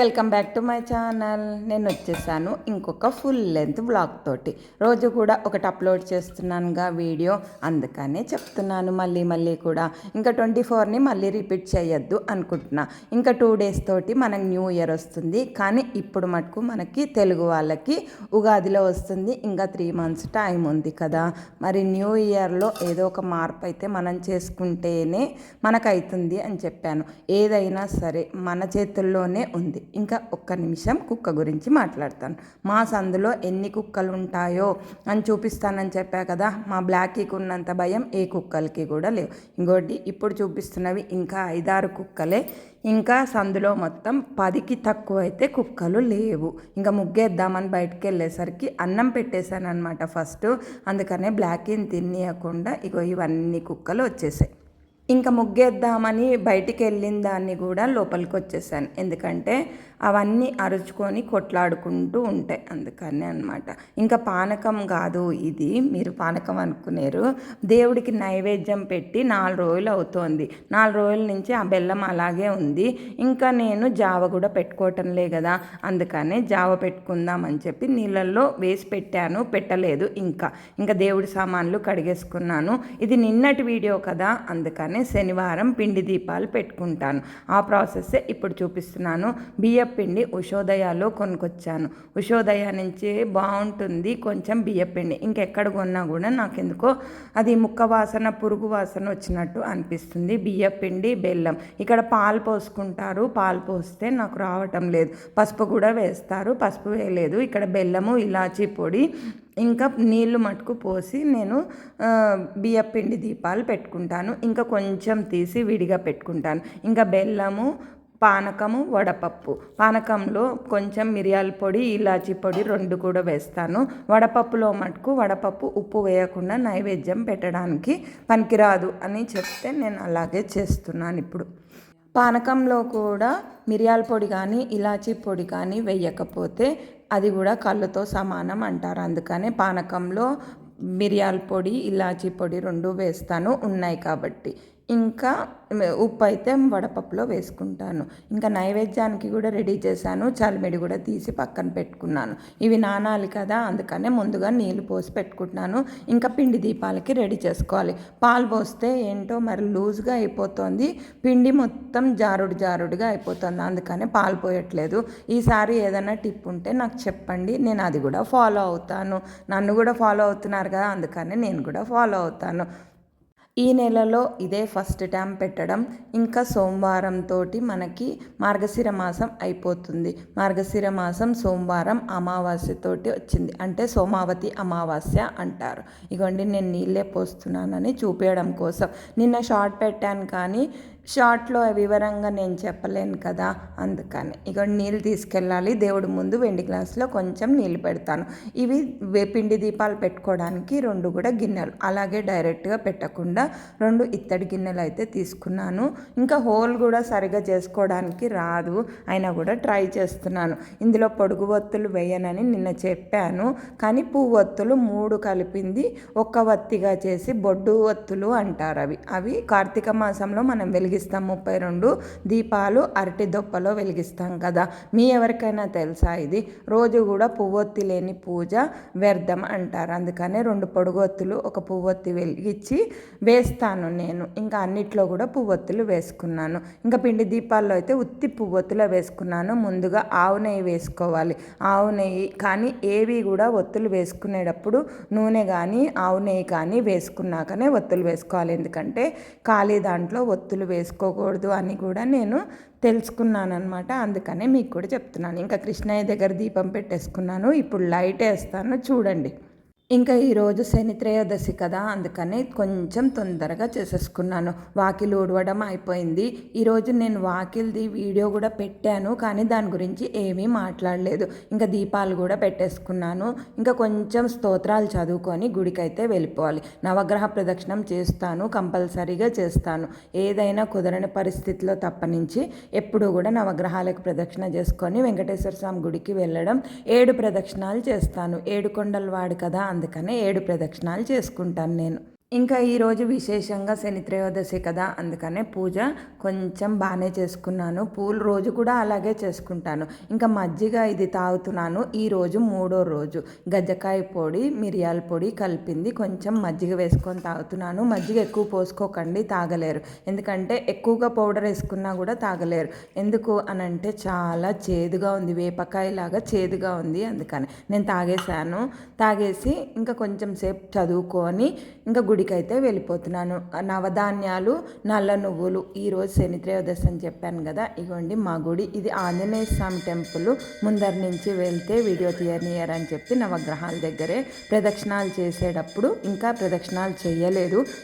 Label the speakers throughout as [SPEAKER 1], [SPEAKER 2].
[SPEAKER 1] Welcome back to my channel. నేను వచ్చేసాను ఇంకొక ఫుల్ లెంత్ బ్లాగ్ తోటి. రోజు కూడా ఒకటి అప్లోడ్ చేస్తున్నానుగా వీడియో, అందుకనే చెప్తున్నాను మళ్ళీ కూడా. ఇంకా 24ని మళ్ళీ రిపీట్ చేయొద్దు అనుకుంటున్నా. ఇంకా 2 డేస్ తోటి మనకు న్యూ ఇయర్ వస్తుంది. కానీ ఇప్పుడు మటుకు మనకి తెలుగు వాళ్ళకి ఉగాదిలో వస్తుంది. ఇంకా 3 months టైం ఉంది కదా. మరి న్యూ ఇయర్లో ఏదో ఒక మార్పు అయితే మనం చేసుకుంటేనే మనకైతుంది అని చెప్పాను. ఏదైనా సరే మన చేతుల్లోనే ఉంది. ఇంకా ఒక్క నిమిషం కుక్క గురించి మాట్లాడతాను. మా సందులో ఎన్ని కుక్కలు ఉంటాయో అని చూపిస్తానని చెప్పా కదా. మా బ్లాకీకి ఉన్నంత భయం ఏ కుక్కలకి కూడా లేవు. ఇంకోటి ఇప్పుడు చూపిస్తున్నవి ఇంకా 5-6 కుక్కలే. ఇంకా సందులో మొత్తం 10కి తక్కువ అయితే కుక్కలు లేవు. ఇంకా ముగ్గేద్దామని బయటకు వెళ్ళేసరికి అన్నం పెట్టేశాను అనమాట ఫస్ట్. అందుకనే బ్లాకీని తినేయకుండా ఇవన్నీ కుక్కలు వచ్చేసాయి. ఇంకా ముగ్గేద్దామని బయటికి వెళ్ళిన దాన్ని కూడా లోపలికి వచ్చేసాను. ఎందుకంటే అవన్నీ అరుచుకొని కొట్లాడుకుంటూ ఉంటాయి, అందుకనే అనమాట. ఇంకా పానకం కాదు ఇది, మీరు పానకం అనుకునేరు. దేవుడికి నైవేద్యం పెట్టి 4 రోజులు అవుతోంది. 4 రోజుల నుంచి ఆ బెల్లం అలాగే ఉంది. ఇంకా నేను జావ కూడా పెట్టుకోవటంలే కదా, అందుకనే జావ పెట్టుకుందామని చెప్పి నీళ్ళల్లో వేసి పెట్టాను. పెట్టలేదు ఇంకా దేవుడి సామాన్లు కడిగేసుకున్నాను. ఇది నిన్నటి వీడియో కదా, అందుకనే శనివారం పిండి దీపాలు పెట్టుకుంటాను. ఆ ప్రాసెస్సే ఇప్పుడు చూపిస్తున్నాను. బియ్యం పిండి ఉషోదయాలో కొనుక్కొచ్చాను. ఉషోదయ నుంచి బాగుంటుంది కొంచెం బియ్యం పిండి. ఇంకెక్కడ కొన్నా కూడా నాకు ఎందుకో అది ముక్క వాసన, పురుగు వాసన వచ్చినట్టు అనిపిస్తుంది. బియ్యం పిండి, బెల్లం. ఇక్కడ పాలు పోసుకుంటారు, పాలు పోస్తే నాకు రావటం లేదు. పసుపు కూడా వేస్తారు, పసుపు వేయలేదు. ఇక్కడ బెల్లము, ఇలాచీ పొడి, ఇంకా నీళ్లు మటుకు పోసి నేను బియ్యం పిండి దీపాలు పెట్టుకుంటాను. ఇంకా కొంచెం తీసి విడిగా పెట్టుకుంటాను. ఇంకా బెల్లము, పానకము, వడపప్పు. పానకంలో కొంచెం మిరియాల పొడి, ఇలాచీ పొడి 2 కూడా వేస్తాను. వడపప్పులో మటుకు వడపప్పు ఉప్పు వేయకుండా నైవేద్యం పెట్టడానికి పనికిరాదు అని చెప్తే నేను అలాగే చేస్తున్నాను ఇప్పుడు. పానకంలో కూడా మిరియాల పొడి కానీ ఇలాచీ పొడి కానీ వేయకపోతే అది కూడా కళ్ళుతో సమానం అంటారు. అందుకనే పానకంలో మిరియాల పొడి, ఇలాచీ పొడి 2 వేస్తాను, ఉన్నాయి కాబట్టి. ఇంకా ఉప్పు అయితే వడపప్పులో వేసుకుంటాను. ఇంకా నైవేద్యానికి కూడా రెడీ చేశాను. చలిమిడి కూడా తీసి పక్కన పెట్టుకున్నాను. ఇవి నానాలి కదా, అందుకనే ముందుగా నీళ్ళు పోసి పెట్టుకుంటున్నాను. ఇంకా పిండి దీపాలకి రెడీ చేసుకోవాలి. పాలు పోస్తే ఏంటో మరి లూజ్గా అయిపోతుంది, పిండి మొత్తం జారుడుగా అయిపోతుంది. అందుకనే పాలు పోయట్లేదు. ఈసారి ఏదైనా టిప్ ఉంటే నాకు చెప్పండి, నేను అది కూడా ఫాలో అవుతాను. నన్ను కూడా ఫాలో అవుతున్నారు కదా, అందుకనే నేను కూడా ఫాలో అవుతాను. ఈ నెలలో ఇదే ఫస్ట్ టైం పెట్టడం. ఇంకా సోమవారంతో మనకి మార్గశిర మాసం అయిపోతుంది. మార్గశిర మాసం సోమవారం అమావాస్యతోటి వచ్చింది, అంటే సోమావతి అమావాస్య అంటారు. ఇగోండి నేను నీళ్ళే పోస్తున్నానని చూపించడం కోసం నిన్న షార్ట్ పెట్టాను, కానీ షార్ట్లో వివరంగా నేను చెప్పలేను కదా, అందుకని ఇక నీళ్ళు తీసుకెళ్ళాలి. దేవుడి ముందు వెండి గ్లాసులో కొంచెం నీళ్ళు పెడతాను. ఇవి పిండి దీపాలు పెట్టుకోవడానికి 2 కూడా గిన్నెలు, అలాగే డైరెక్ట్గా పెట్టకుండా 2 ఇత్తడి గిన్నెలు అయితే తీసుకున్నాను. ఇంకా హోల్ కూడా సరిగా చేసుకోవడానికి రాదు, అయినా కూడా ట్రై చేస్తున్నాను. ఇందులో పొడుగు ఒత్తులు వేయనని నిన్న చెప్పాను, కానీ పువ్వు ఒత్తులు 3 కలిపింది ఒక్క ఒత్తిగా చేసి బొడ్డు ఒత్తులు అంటారు. అవి కార్తీక మాసంలో మనం వెలిగిస్తాం. 32 దీపాలు అరటి దొప్పలో వెలిగిస్తాం కదా. మీ ఎవరికైనా తెలుసా ఇది? రోజు కూడా పువ్వొత్తి లేని పూజ వ్యర్థం అంటారు. అందుకనే 2 పొడుగొత్తులు, 1 పువ్వొత్తి వెలిగించి వేస్తాను నేను. ఇంకా అన్నిట్లో కూడా పువ్వొత్తులు వేసుకున్నాను. ఇంకా పిండి దీపాల్లో అయితే ఉత్తి పువ్వొత్తులో వేసుకున్నాను. ముందుగా ఆవు నెయ్యి వేసుకోవాలి. ఆవు నెయ్యి కానీ ఏవి కూడా ఒత్తులు వేసుకునేటప్పుడు నూనె కానీ ఆవు నెయ్యి కానీ వేసుకున్నాకనే ఒత్తులు వేసుకోవాలి. ఎందుకంటే ఖాళీ దాంట్లో ఒత్తులు వేసుకోకూడదు అని కూడా నేను తెలుసుకున్నాను అనమాట. అందుకనే మీకు కూడా చెప్తున్నాను. ఇంకా కృష్ణయ్య దగ్గర దీపం పెట్టేసుకున్నాను. ఇప్పుడు లైట్ వేస్తాను, చూడండి. ఇంకా ఈరోజు శని త్రయోదశి కదా, అందుకని కొంచెం తొందరగా చేసేసుకున్నాను. వాకిలు ఊడవడం అయిపోయింది. ఈరోజు నేను వాకిల్ది వీడియో కూడా పెట్టాను, కానీ దాని గురించి ఏమీ మాట్లాడలేదు. ఇంకా దీపాలు కూడా పెట్టేసుకున్నాను. ఇంకా కొంచెం స్తోత్రాలు చదువుకొని గుడికైతే వెళ్ళిపోవాలి. నవగ్రహ ప్రదక్షిణం చేస్తాను, కంపల్సరీగా చేస్తాను. ఏదైనా కుదరని పరిస్థితిలో తప్పనించి ఎప్పుడూ కూడా నవగ్రహాలకు ప్రదక్షిణ చేసుకొని వెంకటేశ్వర స్వామి గుడికి వెళ్ళడం. 7 ప్రదక్షిణాలు చేస్తాను. 7 కొండల వాడు కదా, అందుకనే 7 ప్రదక్షిణాలు చేసుకుంటాను నేను. ఇంకా ఈరోజు విశేషంగా శని త్రయోదశి కదా, అందుకనే పూజ కొంచెం బాగానే చేసుకున్నాను. పూలు రోజు కూడా అలాగే చేసుకుంటాను. ఇంకా మజ్జిగ ఇది తాగుతున్నాను. ఈరోజు 3వ రోజు. గజ్జకాయ పొడి, మిరియాల పొడి కలిపింది కొంచెం మజ్జిగ వేసుకొని తాగుతున్నాను. మజ్జిగ ఎక్కువ పోసుకోకండి, తాగలేరు. ఎందుకంటే ఎక్కువగా పౌడర్ వేసుకున్నా కూడా తాగలేరు. ఎందుకు అనంటే చాలా చేదుగా ఉంది, వేపకాయలాగా చేదుగా ఉంది. అందుకని నేను తాగేసి ఇంకా కొంచెం సేపు చదువుకొని ఇంకా గుడికి అయితే వెళ్ళిపోతున్నాను. నవధాన్యాలు, నల్ల నువ్వులు. ఈరోజు శని త్రయోదశి అని చెప్పాను కదా, ఇగోండి మా గుడి. ఇది ఆంజనేయ స్వామి టెంపుల్. ముందర నుంచి వెళ్తే వీడియో తీయనియర్ అని చెప్పి నవగ్రహాల దగ్గరే ప్రదక్షిణాలు చేసేటప్పుడు, ఇంకా ప్రదక్షిణాలు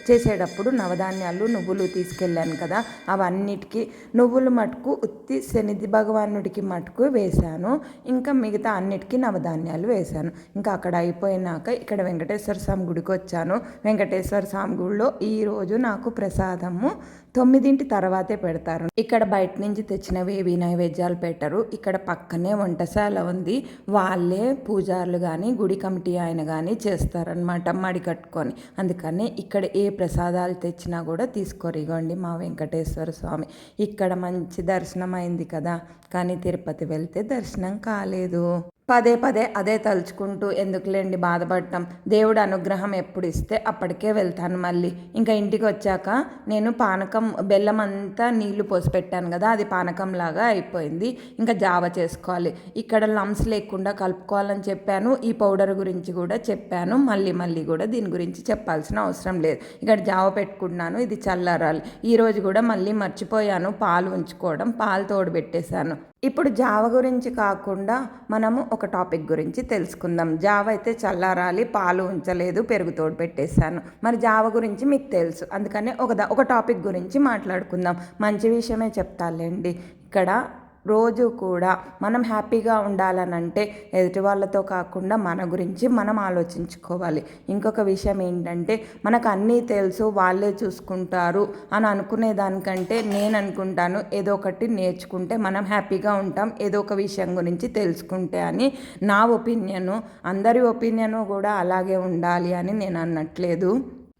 [SPEAKER 1] చేసేటప్పుడు నవధాన్యాలు, నువ్వులు తీసుకెళ్ళాను కదా, అవన్నిటికీ నువ్వులు మటుకు ఉత్తి శని భగవానుడికి మటుకు వేశాను. ఇంకా మిగతా అన్నిటికీ నవధాన్యాలు వేశాను. ఇంకా అక్కడ అయిపోయినాక ఇక్కడ వెంకటేశ్వర స్వామి గుడికి వచ్చాను. వెంకటేశ్వర స్వామి గుడిలో ఈరోజు నాకు ప్రసాదము 9 తర్వాతే పెడతారు. ఇక్కడ బయట నుంచి తెచ్చినవి ఏవి నైవేద్యాలు పెట్టరు. ఇక్కడ పక్కనే వంటశాల ఉంది. వాళ్ళే పూజారులు కానీ గుడి కమిటీ ఆయన కానీ చేస్తారనమాట, మడి కట్టుకొని. అందుకని ఇక్కడ ఏ ప్రసాదాలు తెచ్చినా కూడా తీసుకోరిగోండి మా వెంకటేశ్వర స్వామి. ఇక్కడ మంచి దర్శనం అయింది కదా, కానీ తిరుపతి వెళ్తే దర్శనం కాలేదు. పదే అదే తలుచుకుంటూ ఎందుకులేండి బాధపడటం. దేవుడు అనుగ్రహం ఎప్పుడు ఇస్తే అప్పటికే వెళ్తాను మళ్ళీ. ఇంకా ఇంటికి వచ్చాక నేను బెల్లం అంతా నీళ్లు పోసి పెట్టాను కదా, అది పానకంలాగా అయిపోయింది. ఇంకా జావ చేసుకోవాలి. ఇక్కడ లంప్స్ లేకుండా కలుపుకోవాలని చెప్పాను. ఈ పౌడర్ గురించి కూడా చెప్పాను. మళ్ళీ కూడా దీని గురించి చెప్పాల్సిన అవసరం లేదు. ఇక్కడ జావ పెట్టుకున్నాను, ఇది చల్లారాలి. ఈరోజు కూడా మళ్ళీ మర్చిపోయాను పాలు ఉంచుకోవడం, పాలు తోడు పెట్టేశాను. ఇప్పుడు జావ గురించి కాకుండా మనము ఒక టాపిక్ గురించి తెలుసుకుందాం. జావ అయితే చల్లారాలి, పాలు ఉంచలేదు, పెరుగు తోడు పెట్టేశాను. మరి జావ గురించి మీకు తెలుసు, అందుకనే ఒక టాపిక్ గురించి మాట్లాడుకుందాం. మంచి విషయమే చెప్తాలేండి. ఇక్కడ రోజు కూడా మనం హ్యాపీగా ఉండాలనంటే ఎదుటి వాళ్ళతో కాకుండా మన గురించి మనం ఆలోచించుకోవాలి. ఇంకొక విషయం ఏంటంటే, మనకు అన్నీ తెలుసు, వాళ్ళే చూసుకుంటారు అని అనుకునే దానికంటే నేను అనుకుంటాను ఏదో ఒకటి నేర్చుకుంటే మనం హ్యాపీగా ఉంటాం, ఏదో ఒక విషయం గురించి తెలుసుకుంటే అని నా ఒపీనియను. అందరి ఒపీనియను కూడా అలాగే ఉండాలి అని నేను అనట్లేదు.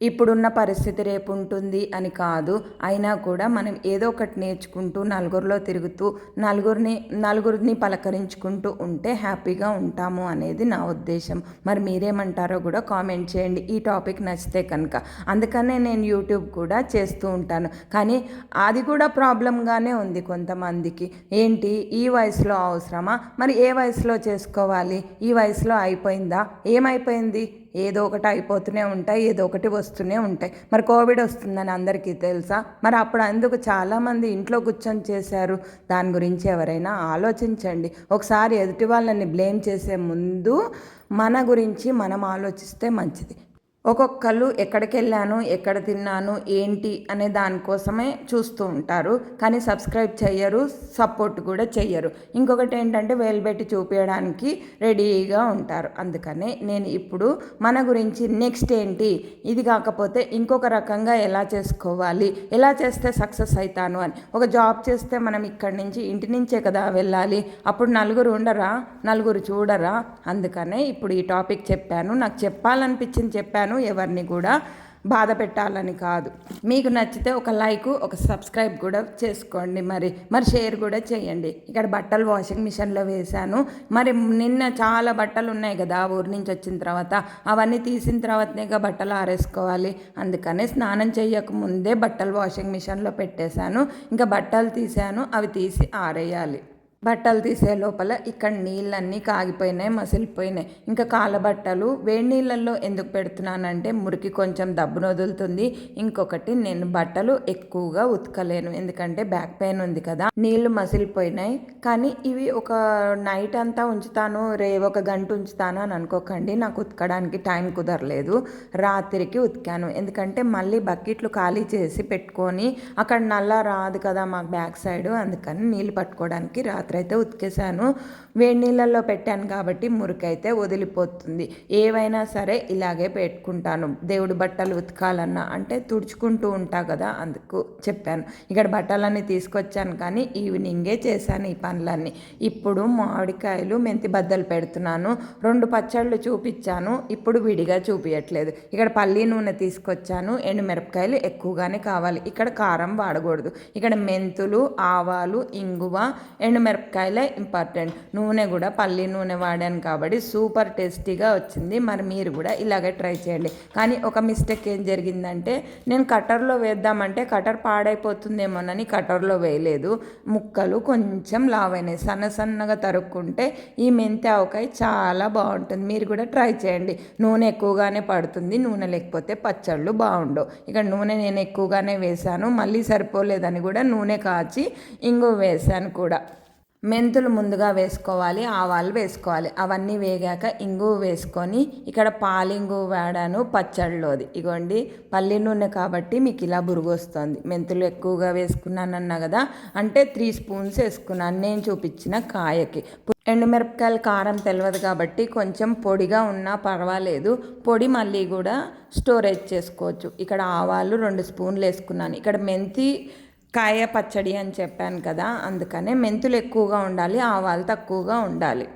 [SPEAKER 1] ఇప్పుడున్న పరిస్థితి రేపు ఉంటుంది అని కాదు. అయినా కూడా మనం ఏదో ఒకటి నేర్చుకుంటూ నలుగురిలో తిరుగుతూ నలుగురిని పలకరించుకుంటూ ఉంటే హ్యాపీగా ఉంటాము అనేది నా ఉద్దేశం. మరి మీరేమంటారో కూడా కామెంట్ చేయండి ఈ టాపిక్ నచ్చితే కనుక. అందుకనే నేను యూట్యూబ్ కూడా చేస్తూ ఉంటాను. కానీ అది కూడా ప్రాబ్లంగానే ఉంది కొంతమందికి. ఏంటి ఈ వయసులో అవసరమా? మరి ఏ వయసులో చేసుకోవాలి? ఈ వయసులో అయిపోయిందా? ఏమైపోయింది? ఏదో ఒకటి అయిపోతూనే ఉంటాయి, ఏదో ఒకటి వస్తూనే ఉంటాయి. మరి కోవిడ్ వస్తుందని అందరికీ తెలుసా? మరి అప్పుడు అందుకు చాలామంది ఇంట్లో కూర్చొని చేశారు. దాని గురించి ఎవరైనా ఆలోచించండి. ఒకసారి ఎదుటి వాళ్ళని బ్లేమ్ చేసే ముందు మన గురించి మనం ఆలోచిస్తే మంచిది. ఒక్కొక్కళ్ళు ఎక్కడికి వెళ్ళాను, ఎక్కడ తిన్నాను, ఏంటి అనే దానికోసమే చూస్తూ ఉంటారు. కానీ సబ్స్క్రైబ్ చెయ్యరు, సపోర్ట్ కూడా చెయ్యరు. ఇంకొకటి ఏంటంటే వేలుబెట్టి చూపించడానికి రెడీగా ఉంటారు. అందుకనే నేను ఇప్పుడు మన గురించి నెక్స్ట్ ఏంటి, ఇది కాకపోతే ఇంకొక రకంగా ఎలా చేసుకోవాలి, ఎలా చేస్తే సక్సెస్ అవుతాను అని. ఒక జాబ్ చేస్తే మనం ఇక్కడి నుంచి ఇంటి నుంచే కదా వెళ్ళాలి. అప్పుడు నలుగురు ఉండరా, నలుగురు చూడరా? అందుకనే ఇప్పుడు ఈ టాపిక్ చెప్పాను. నాకు చెప్పాలనిపించింది చెప్పాను, ఎవరిని కూడా బాధ పెట్టాలని కాదు. మీకు నచ్చితే ఒక లైక్, ఒక సబ్స్క్రైబ్ కూడా చేసుకోండి. మరి షేర్ కూడా చేయండి. ఇక్కడ బట్టలు వాషింగ్ మిషన్లో వేశాను. మరి నిన్న చాలా బట్టలు ఉన్నాయి కదా ఊరి నుంచి వచ్చిన తర్వాత, అవన్నీ తీసిన తర్వాతనేగా బట్టలు ఆరేసుకోవాలి. అందుకనే స్నానం చేయకముందే బట్టలు వాషింగ్ మిషన్లో పెట్టేశాను. ఇంకా బట్టలు తీసాను, అవి తీసి ఆరేయాలి. బట్టలు తీసే లోపల ఇక్కడ నీళ్ళన్నీ కాగిపోయినాయి, మసిలిపోయినాయి. ఇంకా కాలబట్టలు వేడి నీళ్ళల్లో ఎందుకు పెడుతున్నానంటే మురికి కొంచెం దబ్బును వదులుతుంది. ఇంకొకటి నేను బట్టలు ఎక్కువగా ఉతకలేను, ఎందుకంటే బ్యాక్ పెయిన్ ఉంది కదా. నీళ్లు మసిలిపోయినాయి. కానీ ఇవి ఒక నైట్ అంతా ఉంచుతాను, ఒక గంట ఉంచుతాను అని అనుకోకండి. నాకు ఉతకడానికి టైం కుదరలేదు. రాత్రికి ఉతికాను, ఎందుకంటే మళ్ళీ బకెట్లు ఖాళీ చేసి పెట్టుకొని అక్కడ నల్లా రాదు కదా మాకు బ్యాక్ సైడ్. అందుకని నీళ్ళు పట్టుకోవడానికి రాత్రి రాత్రి అయితే ఉతికేసాను. వేడి నీళ్ళల్లో పెట్టాను కాబట్టి మురికైతే వదిలిపోతుంది. ఏవైనా సరే ఇలాగే పెట్టుకుంటాను. దేవుడి బట్టలు ఉతకాలన్నా అంటే తుడుచుకుంటూ ఉంటా కదా, అందుకు చెప్పాను. ఇక్కడ బట్టలన్నీ తీసుకొచ్చాను కానీ ఈవినింగే చేశాను ఈ పనులన్నీ. ఇప్పుడు మామిడికాయలు మెంతి బద్దలు పెడుతున్నాను. 2 పచ్చళ్ళు చూపించాను, ఇప్పుడు విడిగా చూపించట్లేదు. ఇక్కడ పల్లి నూనె తీసుకొచ్చాను. ఎండుమిరపకాయలు ఎక్కువగానే కావాలి, ఇక్కడ కారం వాడకూడదు. ఇక్కడ మెంతులు, ఆవాలు, ఇంగువ, ఎండుమిరపకాయలే ఇంపార్టెంట్. నూనె కూడా పల్లి నూనె వాడాను కాబట్టి సూపర్ టేస్టీగా వచ్చింది. మరి మీరు కూడా ఇలాగే ట్రై చేయండి. కానీ ఒక మిస్టేక్ ఏం జరిగిందంటే, నేను కటర్లో వేద్దామంటే కటర్ పాడైపోతుందేమోనని కటర్లో వేయలేదు. ముక్కలు కొంచెం లావైనాయి. సన్నగా తరుక్కుంటే ఈ మెంతి ఆవకాయ చాలా బాగుంటుంది. మీరు కూడా ట్రై చేయండి. నూనె ఎక్కువగానే పడుతుంది, నూనె లేకపోతే పచ్చళ్ళు బాగుండవు. ఇక్కడ నూనె నేను ఎక్కువగానే వేశాను, మళ్ళీ సరిపోలేదని కూడా నూనె కాచి ఇంగువ వేశాను కూడా. మెంతులు ముందుగా వేసుకోవాలి, ఆవాలు వేసుకోవాలి. అవన్నీ వేగాక ఇంగువ వేసుకొని ఇక్కడ పాలింగువ వాడాను పచ్చళ్ళలోది. ఇగోండి పల్లి నూనె కాబట్టి మీకు ఇలా బురుగు వస్తుంది. మెంతులు ఎక్కువగా వేసుకున్నానన్నా కదా, అంటే 3 స్పూన్స్ వేసుకున్నాను నేను చూపించిన కాయకి. ఎండుమిరపకాయలు కారం తెలియదు కాబట్టి కొంచెం పొడిగా ఉన్నా పర్వాలేదు, పొడి మళ్ళీ కూడా స్టోరేజ్ చేసుకోవచ్చు. ఇక్కడ ఆవాలు 2 స్పూన్లు వేసుకున్నాను. ఇక్కడ మెంతి కాయ పచ్చడి అని చెప్పాను కదా, అందుకనే మెంతులు ఎక్కువగా ఉండాలి, ఆవాలు తక్కువగా ఉండాలి.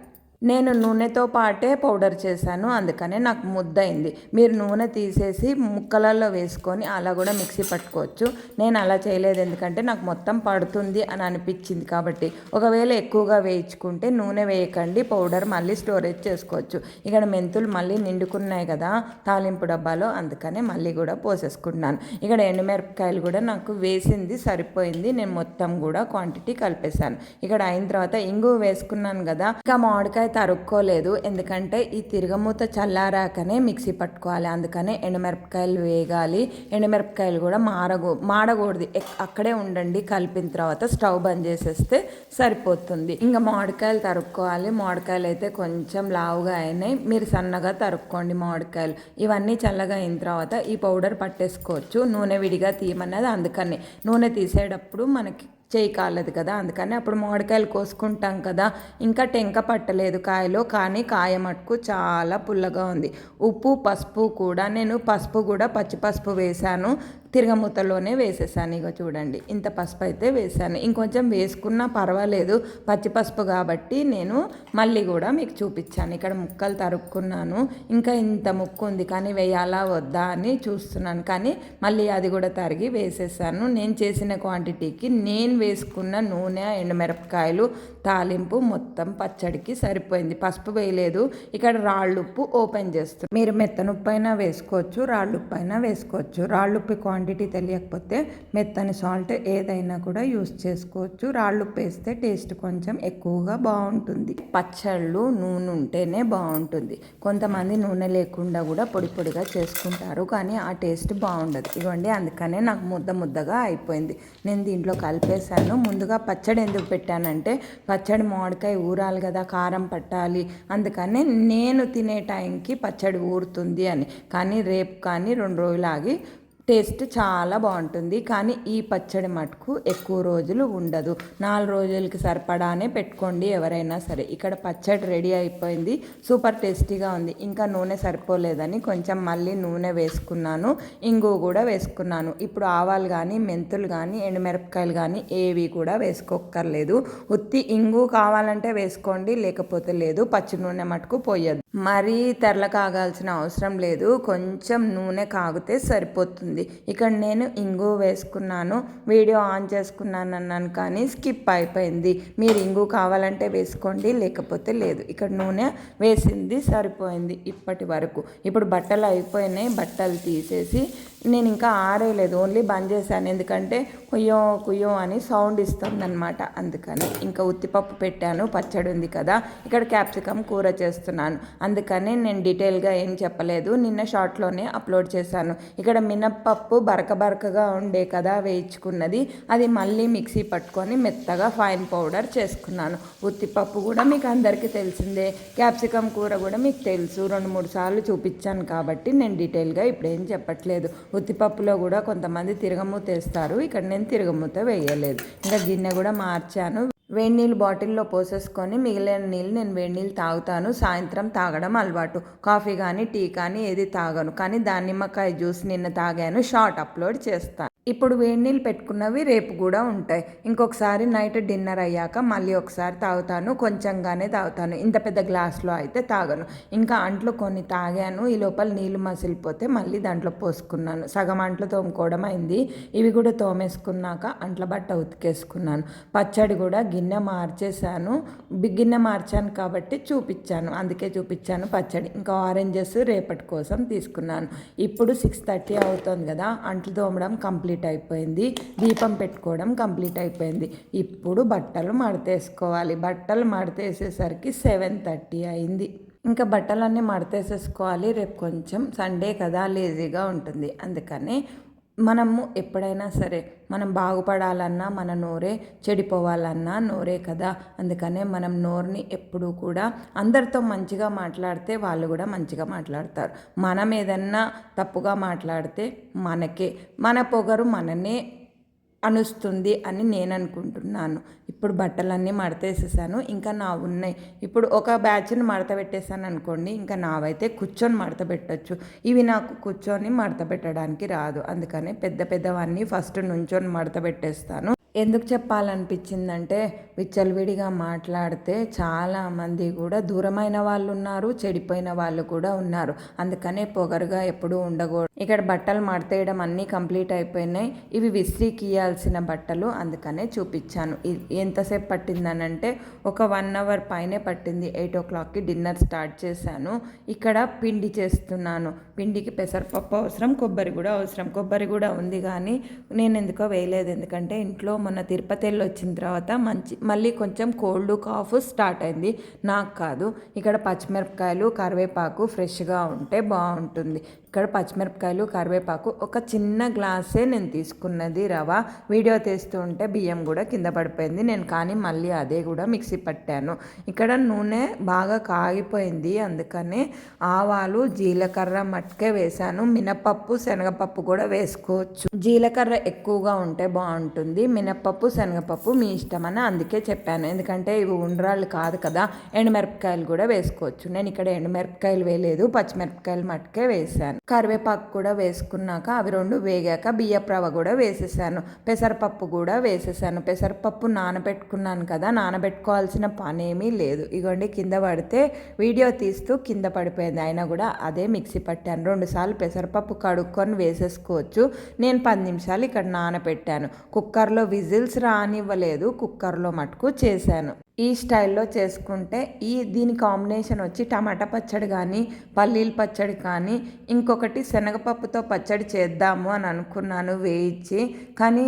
[SPEAKER 1] నేను నూనెతో పాటే పౌడర్ చేశాను, అందుకనే నాకు ముద్దయింది. మీరు నూనె తీసేసి ముక్కలలో వేసుకొని అలా కూడా మిక్సీ పట్టుకోవచ్చు. నేను అలా చేయలేదు, ఎందుకంటే నాకు మొత్తం పడుతుంది అని అనిపించింది కాబట్టి. ఒకవేళ ఎక్కువగా వేయించుకుంటే నూనె వేయకండి, పౌడర్ మళ్ళీ స్టోరేజ్ చేసుకోవచ్చు. ఇక్కడ మెంతులు మళ్ళీ నిండుకున్నాయి కదా తాలింపు డబ్బాలో, అందుకనే మళ్ళీ కూడా పోసేసుకుంటున్నాను. ఇక్కడ ఎండుమిరపకాయలు కూడా నాకు వేసింది సరిపోయింది, నేను మొత్తం కూడా క్వాంటిటీ కలిపేశాను. ఇక్కడ అయిన తర్వాత ఇంగువ వేసుకున్నాను కదా, ఇంకా మామిడికాయ తరుక్కోలేదు, ఎందుకంటే ఈ తిరగమూత చల్లారాకనే మిక్సీ పట్టుకోవాలి. అందుకనే ఎండుమిరపకాయలు వేగాలి. ఎండుమిరపకాయలు కూడా మాడకూడదు, అక్కడే ఉండండి. కలిపిన తర్వాత స్టవ్ బంద్ చేసేస్తే సరిపోతుంది. ఇంకా మామిడికాయలు తరుక్కోవాలి. మామిడికాయలు అయితే కొంచెం లావుగా అయినాయి, మీరు సన్నగా తరుక్కోండి మామిడికాయలు. ఇవన్నీ చల్లగా అయిన తర్వాత ఈ పౌడర్ పట్టేసుకోవచ్చు. నూనె విడిగా తీయమన్నది అందుకని. నూనె తీసేటప్పుడు మనకి చేయి కాలేదు కదా, అందుకని అప్పుడు మామిడికాయలు కోసుకుంటాం కదా, ఇంకా టెంక పట్టలేదు కాయలో, కానీ కాయ మటుకు చాలా పుల్లగా ఉంది. ఉప్పు పసుపు కూడా, నేను పసుపు కూడా పచ్చి పసుపు వేశాను, తిరగమూతలోనే వేసేసాను. ఇక చూడండి ఇంత పసుపు అయితే వేసాను, ఇంకొంచెం వేసుకున్నా పర్వాలేదు, పచ్చి పసుపు కాబట్టి నేను మళ్ళీ కూడా మీకు చూపించాను. ఇక్కడ ముక్కలు తరుక్కున్నాను, ఇంకా ఇంత ముక్కు ఉంది కానీ వేయాలా వద్దా అని చూస్తున్నాను, కానీ మళ్ళీ అది కూడా తరిగి వేసేసాను. నేను చేసిన క్వాంటిటీకి నేను వేసుకున్న నూనె, ఎండుమిరపకాయలు, తాలింపు మొత్తం పచ్చడికి సరిపోయింది. పసుపు వేయలేదు. ఇక్కడ రాళ్ళుప్పు ఓపెన్ చేస్తున్నాను. మీరు మెత్తనుప్పు అయినా వేసుకోవచ్చు, రాళ్ళుప్పు అయినా వేసుకోవచ్చు. రాళ్ళుప్పు క్వాంటిటీ తెలియకపోతే మెత్తని సాల్ట్ ఏదైనా కూడా యూస్ చేసుకోవచ్చు. రాళ్ళుప్పు వేస్తే టేస్ట్ కొంచెం ఎక్కువగా బాగుంటుంది. పచ్చళ్ళు నూనె ఉంటేనే బాగుంటుంది. కొంతమంది నూనె లేకుండా కూడా పొడి పొడిగా చేసుకుంటారు, కానీ ఆ టేస్ట్ బాగుండదు. ఇవ్వండి, అందుకనే నాకు ముద్దగా అయిపోయింది. నేను దీంట్లో కలిపేసాను. ముందుగా పచ్చడి ఎందుకు పెట్టానంటే, పచ్చడి మామిడికాయ ఊరాలి కదా, కారం పట్టాలి, అందుకని నేను తినే టైంకి పచ్చడి ఊరుతుంది అని. కానీ రేపు కానీ 2 రోజులు ఆగి టేస్ట్ చాలా బాగుంటుంది. కానీ ఈ పచ్చడి మటుకు ఎక్కువ రోజులు ఉండదు, 4 రోజులకి సరిపడానే పెట్టుకోండి ఎవరైనా సరే. ఇక్కడ పచ్చడి రెడీ అయిపోయింది, సూపర్ టేస్టీగా ఉంది. ఇంకా నూనె సరిపోలేదని కొంచెం మళ్ళీ నూనె వేసుకున్నాను, ఇంగువ కూడా వేసుకున్నాను. ఇప్పుడు ఆవాలు కానీ, మెంతులు కానీ, ఎండుమిరపకాయలు కానీ ఏవి కూడా వేసుకోక్కర్లేదు. ఉత్తి ఇంగువ కావాలంటే వేసుకోండి, లేకపోతే లేదు. పచ్చి నూనె మటుకు పోయద్దు, మరీ తెరల కాగాల్సిన అవసరం లేదు, కొంచెం నూనె కాగితే సరిపోతుంది. ఇక్కడ నేను ఇంగువ వేసుకున్నాను, వీడియో ఆన్ చేసుకున్నాను అన్నాను కానీ స్కిప్ అయిపోయింది. మీరు ఇంగువ కావాలంటే వేసుకోండి, లేకపోతే లేదు. ఇక్కడ నూనె వేసింది సరిపోయింది ఇప్పటి వరకు. ఇప్పుడు బట్టలు అయిపోయినాయి, బట్టలు తీసేసి నేను ఇంకా ఆరేయలేదు, ఓన్లీ బంద్ చేశాను, ఎందుకంటే కుయ్యో అని సౌండ్ ఇస్తుందన్నమాట. అందుకని ఇంకా ఉత్తిపప్పు పెట్టాను, పచ్చడి ఉంది కదా. ఇక్కడ క్యాప్సికమ్ కూర చేస్తున్నాను, అందుకని నేను డీటెయిల్గా ఏం చెప్పలేదు, నిన్న షార్ట్లోనే అప్లోడ్ చేశాను. ఇక్కడ మినప్పప్పు బరకగా ఉండే కదా వేయించుకున్నది, అది మళ్ళీ మిక్సీ పట్టుకొని మెత్తగా ఫైన్ పౌడర్ చేసుకున్నాను. ఉత్తిపప్పు కూడా మీకు అందరికీ తెలిసిందే, క్యాప్సికమ్ కూర కూడా మీకు తెలుసు, 2-3 సార్లు చూపించాను కాబట్టి నేను డీటెయిల్గా ఇప్పుడు ఏం చెప్పట్లేదు. ఉత్తిపప్పులో కూడా కొంతమంది తిరగమూత వేస్తారు, ఇక్కడ నేను తిరగమూత వేయలేదు. ఇంకా గిన్నె కూడా మార్చాను. వేడి నీళ్ళు బాటిల్లో పోసేసుకొని మిగిలిన నీళ్ళు నేను వేడి నీళ్ళు తాగుతాను. సాయంత్రం తాగడం అలవాటు. కాఫీ కానీ టీ కానీ ఏది తాగను. కానీ దానిమ్మకాయ జ్యూస్ నిన్న తాగాను, షార్ట్ అప్లోడ్ చేస్తాను. ఇప్పుడు వేడి నీళ్ళు పెట్టుకున్నవి రేపు కూడా ఉంటాయి. ఇంకొకసారి నైట్ డిన్నర్ అయ్యాక మళ్ళీ ఒకసారి తాగుతాను, కొంచెంగానే తాగుతాను. ఇంత పెద్ద గ్లాస్లో అయితే తాగను. ఇంకా అంట్లు కొన్ని తాగాను, ఈ లోపల నీళ్ళు మసిలిపోతే మళ్ళీ దాంట్లో పోసుకున్నాను. సగం అంట్లు తోముకోవడం అయింది. ఇవి కూడా తోమేసుకున్నాక అంట్ల బట్ట ఉతికేసుకున్నాను. పచ్చడి కూడా గిన్నె మార్చేసాను. గిన్నె మార్చాను కాబట్టి చూపించాను, అందుకే చూపించాను పచ్చడి. ఇంకా ఆరెంజెస్ రేపటి కోసం తీసుకున్నాను. ఇప్పుడు 6:30 అవుతుంది కదా, అంట్లు తోమడం కంప్లీట్ అయిపోయింది, దీపం పెట్టుకోవడం కంప్లీట్ అయిపోయింది. ఇప్పుడు బట్టలు మడతేసుకోవాలి. బట్టలు మడతేసేసరికి 7:30 అయింది. ఇంకా బట్టలన్నీ మడతేసేసుకోవాలి. రేపు కొంచెం సండే కదా, లేజీగా ఉంటుంది. అందుకని మనము ఎప్పుడైనా సరే మనం బాగుపడాలన్నా మన నోరే, చెడిపోవాలన్నా నోరే కదా. అందుకనే మనం నోరుని ఎప్పుడూ కూడా అందరితో మంచిగా మాట్లాడితే వాళ్ళు కూడా మంచిగా మాట్లాడతారు. మనం ఏదన్నా తప్పుగా మాట్లాడితే మన పొగరు మననే అనుస్తుంది అని నేను అనుకుంటున్నాను. ఇప్పుడు బట్టలన్నీ మడతేసేసాను. ఇంకా నా ఉన్నాయి. ఇప్పుడు ఒక బ్యాచ్ని మడత పెట్టేసాను అనుకోండి, ఇంకా నావైతే కూర్చొని మడత పెట్టచ్చు. ఇవి నాకు కూర్చొని మడత పెట్టడానికి రాదు. అందుకని పెద్దవన్నీ ఫస్ట్ నుంచొని మడత పెట్టేస్తాను. ఎందుకు చెప్పాలనిపించిందంటే, విచ్చలవిడిగా మాట్లాడితే చాలామంది కూడా దూరమైన వాళ్ళు ఉన్నారు, చెడిపోయిన వాళ్ళు కూడా ఉన్నారు. అందుకనే పొగరుగా ఎప్పుడూ ఉండకూడదు. ఇక్కడ బట్టలు మడతేయడం అన్నీ కంప్లీట్ అయిపోయినాయి. ఇవి విసిరికి ఇయ్యాల్సిన బట్టలు, అందుకనే చూపించాను. ఎంతసేపు పట్టిందనంటే ఒక 1 అవర్ పైనే పట్టింది. 8 o'clockకి డిన్నర్ స్టార్ట్ చేశాను. ఇక్కడ పిండి చేస్తున్నాను. పిండికి పెసరపప్పు అవసరం, కొబ్బరి కూడా అవసరం. కొబ్బరి కూడా ఉంది కానీ నేను ఎందుకో వేయలేదు. ఎందుకంటే ఇంట్లో మొన్న తిరుపతి వెళ్ళి వచ్చిన తర్వాత మళ్ళీ కొంచెం కోల్డ్ కాఫ్ స్టార్ట్ అయింది. నాకు కాదు. ఇక్కడ పచ్చిమిరపకాయలు, కరివేపాకు ఫ్రెష్గా ఉంటే బాగుంటుంది. ఇక్కడ పచ్చిమిరపకాయలు, కరివేపాకు ఒక చిన్న గ్లాసే నేను తీసుకున్నది రవ. వీడియో తీస్తూ ఉంటే బియ్యం కూడా కింద పడిపోయింది. నేను కానీ మళ్ళీ అదే కూడా మిక్సీ పట్టాను. ఇక్కడ నూనె బాగా కాగిపోయింది. అందుకనే ఆవాలు, జీలకర్ర మట్టుకే వేశాను. మినపప్పు, శనగపప్పు కూడా వేసుకోవచ్చు. జీలకర్ర ఎక్కువగా ఉంటే బాగుంటుంది. మినపప్పు, శనగపప్పు మీ ఇష్టమని అందుకే చెప్పాను. ఎందుకంటే ఇవి ఉండ్రాళ్ళు కాదు కదా. ఎండుమిరపకాయలు కూడా వేసుకోవచ్చు. నేను ఇక్కడ ఎండుమిరపకాయలు వేయలేదు, పచ్చిమిరపకాయలు మట్టుకే వేశాను. కరివేపాకు కూడా వేసుకున్నాక అవి 2 వేగాక బియ్యపు రవ్వ కూడా వేసేసాను. పెసరపప్పు కూడా వేసేసాను. పెసరపప్పు నానబెట్టుకున్నాను కదా, నానబెట్టుకోవాల్సిన పని ఏమీ లేదు. ఇగోండి కింద పడితే వీడియో తీస్తూ కింద పడిపోయింది. అయినా కూడా అదే మిక్సీ పట్టాను. 2 సార్లు పెసరపప్పు కడుక్కొని వేసేసుకోవచ్చు. నేను 10 నిమిషాలు ఇక్కడ నానబెట్టాను. కుక్కర్లో విజిల్స్ రానివ్వలేదు, కుక్కర్లో మటుకు చేశాను. ఈ స్టైల్లో చేసుకుంటే దీని కాంబినేషన్ వచ్చి టమాటా పచ్చడి కానీ, పల్లీల పచ్చడి కానీ, ఇంకొకటి శనగపప్పుతో పచ్చడి చేద్దాము అని అనుకున్నాను వేయించి. కానీ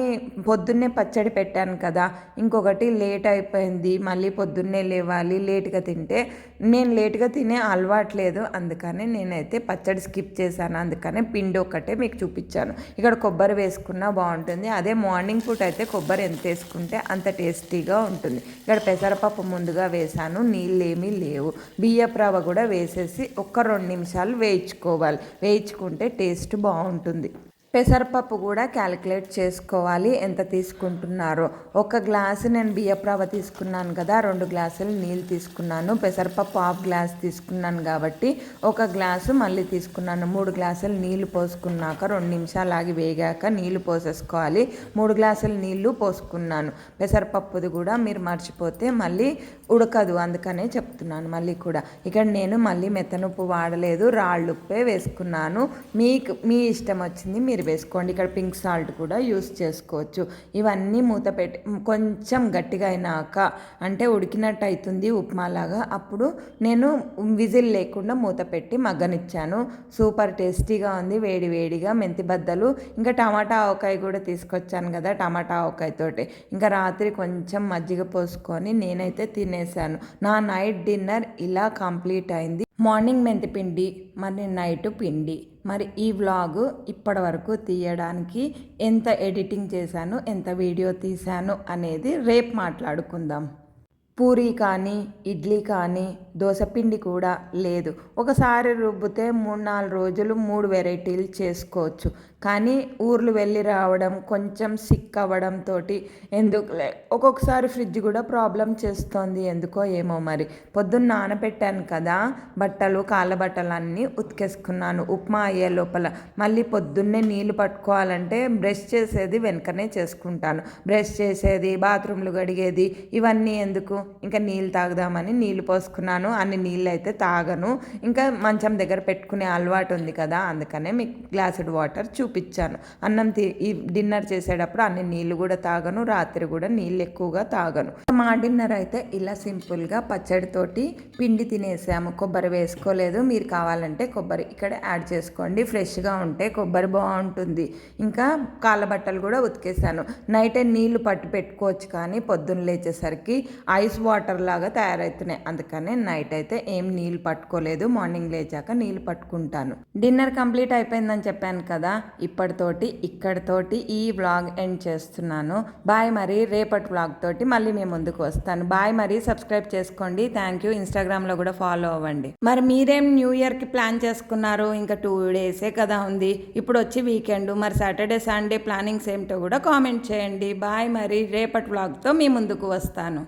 [SPEAKER 1] పొద్దున్నే పచ్చడి పెట్టాను కదా, ఇంకొకటి లేట్ అయిపోయింది. మళ్ళీ పొద్దున్నే లేవాలి, లేట్గా తింటే నేను లేట్గా తినే అలవాట్లేదు. అందుకని నేనైతే పచ్చడి స్కిప్ చేశాను. అందుకనే పిండి ఒక్కటే మీకు చూపించాను. ఇక్కడ కొబ్బరి వేసుకున్నా బాగుంటుంది. అదే మార్నింగ్ పూట అయితే కొబ్బరి ఎంత వేసుకుంటే అంత టేస్టీగా ఉంటుంది. ఇక్కడ పెసరపప్పు ముందుగా వేసాను, నీళ్ళు ఏమీ లేవు. బియ్యపు రవ్వ కూడా వేసేసి ఒక 2 నిమిషాలు వేయించుకోవాలి. వేయించుకుంటే టేస్ట్ బాగుంటుంది. పెసరపప్పు కూడా క్యాలిక్యులేట్ చేసుకోవాలి ఎంత తీసుకుంటున్నారో. 1 గ్లాసు నేను బియ్యపు రవ్వ తీసుకున్నాను కదా, 2 గ్లాసులు నీళ్ళు తీసుకున్నాను. పెసరపప్పు 1/2 గ్లాస్ తీసుకున్నాను కాబట్టి 1 గ్లాసు మళ్ళీ తీసుకున్నాను. 3 గ్లాసులు నీళ్లు పోసుకున్నాక 2 నిమిషాలు ఆగి వేగాక నీళ్లు పోసేసుకోవాలి. 3 గ్లాసులు నీళ్లు పోసుకున్నాను. పెసరపప్పుది కూడా మీరు మర్చిపోతే మళ్ళీ ఉడకదు, అందుకనే చెప్తున్నాను మళ్ళీ కూడా. ఇక్కడ నేను మళ్ళీ మెత్తనుప్పు వాడలేదు, రాళ్ళుప్పే వేసుకున్నాను. మీ ఇష్టం వచ్చింది మీరు వేసుకోండి. ఇక్కడ పింక్ సాల్ట్ కూడా యూస్ చేసుకోవచ్చు. ఇవన్నీ మూత పెట్టి కొంచెం గట్టిగా అయినాక అంటే ఉడికినట్టు అవుతుంది ఉప్మాలాగా, అప్పుడు నేను విజిల్ లేకుండా మూత పెట్టి మగ్గనిచ్చాను. సూపర్ టేస్టీగా ఉంది. వేడి వేడిగా మెంతి బద్దలు, ఇంకా టమాటా ఆవకాయ కూడా తీసుకొచ్చాను కదా, టమాటా ఆవకాయతోటి ఇంకా రాత్రి కొంచెం మజ్జిగ పోసుకొని నేనైతే తినేసాను. నా నైట్ డిన్నర్ ఇలా కంప్లీట్ అయింది. మార్నింగ్ మెంతిపిండి, మరి నైట్ పిండి. మరి ఈ వ్లాగ్ ఇప్పటి వరకు తీయడానికి ఎంత ఎడిటింగ్ చేశాను, ఎంత వీడియో తీశాను అనేది రేపు మాట్లాడుకుందాం. పూరీ కానీ, ఇడ్లీ కానీ, దోసపిండి కూడా లేదు. ఒకసారి రుబ్బితే 3-4 రోజులు 3 వెరైటీలు చేసుకోవచ్చు. కానీ ఊర్లు వెళ్ళి రావడం కొంచెం సిక్ అవ్వడంతో ఎందుకులే, ఒక్కొక్కసారి ఫ్రిడ్జ్ కూడా ప్రాబ్లం చేస్తోంది, ఎందుకో ఏమో మరి. పొద్దున్న నానబెట్టాను కదా బట్టలు, కాళ్ళ బట్టలు అన్నీ ఉతికేసుకున్నాను ఉప్మా అయ్యే లోపల. మళ్ళీ పొద్దున్నే నీళ్ళు పట్టుకోవాలంటే బ్రష్ చేసేది వెనకనే చేసుకుంటాను. బ్రష్ చేసేది, బాత్రూమ్లు కడిగేది ఇవన్నీ ఎందుకు, ఇంకా నీళ్ళు తాగుదామని నీళ్ళు పోసుకున్నాను. అన్ని నీళ్ళు అయితే తాగను, ఇంకా మంచం దగ్గర పెట్టుకునే అలవాటు ఉంది కదా, అందుకనే మీకు గ్లాసుడ్ వాటర్ చూపించాను. ఈ డిన్నర్ చేసేటప్పుడు అన్ని నీళ్ళు కూడా తాగను, రాత్రి కూడా నీళ్ళు ఎక్కువగా తాగను. మా డిన్నర్ అయితే ఇలా సింపుల్గా పచ్చడితోటి పిండి తినేసాము. కొబ్బరి వేసుకోలేదు, మీరు కావాలంటే కొబ్బరి ఇక్కడ యాడ్ చేసుకోండి, ఫ్రెష్గా ఉంటే కొబ్బరి బాగుంటుంది. ఇంకా కాళ్ళ బట్టలు కూడా ఉతికేసాను. నైటే నీళ్లు పట్టి పెట్టుకోవచ్చు, కానీ పొద్దున్న లేచేసరికి ఐస్ వాటర్ లాగా తయారవుతున్నాయి, అందుకనే నైట్ అయితే ఏం నీళ్ళు పట్టుకోలేదు. మార్నింగ్ లేచాక నీళ్ళు పట్టుకుంటాను. డిన్నర్ కంప్లీట్ అయిపోయిందని చెప్పాను కదా, ఇక్కడితోటి ఈ వ్లాగ్ ఎండ్ చేస్తున్నాను. బాయ్, మరి రేపటి వ్లాగ్ తోటి మళ్ళీ మేము ముందుకు వస్తాను. బాయ్, మరి సబ్స్క్రైబ్ చేసుకోండి. Thank you. ఇన్స్టాగ్రామ్లో కూడా ఫాలో అవ్వండి. మరి మీరేం న్యూ ఇయర్కి ప్లాన్ చేసుకున్నారు? ఇంకా 2 డేసే కదా ఉంది, ఇప్పుడు వచ్చి వీకెండ్. మరి సాటర్డే సండే ప్లానింగ్స్ ఏమిటో కూడా కామెంట్ చేయండి. బాయ్, మరి రేపటి వ్లాగ్తో మీ ముందుకు వస్తాను.